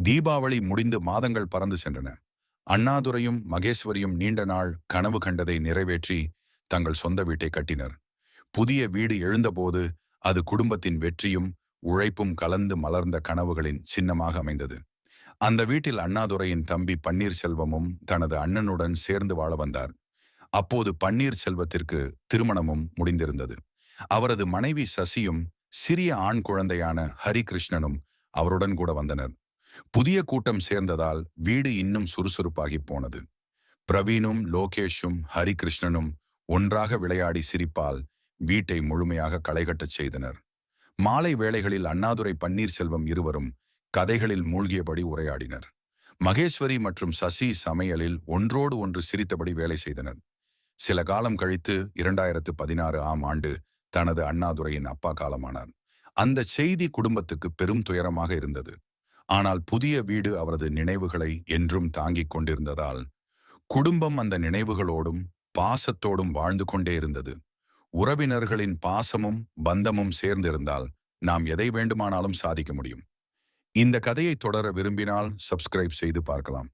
தீபாவளி முடிந்து மாதங்கள் பறந்து சென்றன. அண்ணாதுரையும் மகேஸ்வரியும் நீண்ட நாள் கனவு கண்டதை நிறைவேற்றி தங்கள் சொந்த வீட்டை கட்டினர். புதிய வீடு எழுந்தபோது அது குடும்பத்தின் வெற்றியும் உழைப்பும் கலந்து மலர்ந்த கனவுகளின் சின்னமாக அமைந்தது. அந்த வீட்டில் அண்ணாதுரையின் தம்பி பன்னீர்செல்வமும் தனது அண்ணனுடன் சேர்ந்து வாழ வந்தார். அப்போது பன்னீர்செல்வத்திற்கு திருமணமும் முடிந்திருந்தது. அவரது மனைவி சசியும் சிறிய ஆண் குழந்தையான ஹரிகிருஷ்ணனும் அவருடன் கூட வந்தனர். புதிய கூட்டம் சேர்ந்ததால் வீடு இன்னும் சுறுசுறுப்பாகி போனது. பிரவீனும் லோகேஷும் ஹரிகிருஷ்ணனும் ஒன்றாக விளையாடி சிரிப்பால் வீட்டை முழுமையாக களைகட்டச் செய்தனர். மாலை வேளைகளில் அண்ணாதுரை பன்னீர்செல்வம் இருவரும் கதைகளில் மூழ்கியபடி உரையாடினர். மகேஸ்வரி மற்றும் சசி சமையலில் ஒன்றோடு ஒன்று சிரித்தபடி வேலை செய்தனர். சில காலம் கழித்து 2016 ஆம் ஆண்டு தனது அண்ணாதுரையின் அப்பா காலமானார். அந்த செய்தி குடும்பத்துக்கு பெரும் துயரமாக இருந்தது. ஆனால் புதிய வீடு அவரது நினைவுகளை என்றும் தாங்கிக் கொண்டிருந்ததால் குடும்பம் அந்த நினைவுகளோடும் பாசத்தோடும் வாழ்ந்து கொண்டே இருந்தது. உறவினர்களின் பாசமும் பந்தமும் சேர்ந்திருந்தால் நாம் எதை வேண்டுமானாலும் சாதிக்க முடியும். இந்த கதையை தொடர விரும்பினால் சப்ஸ்கிரைப் செய்து பார்க்கலாம்.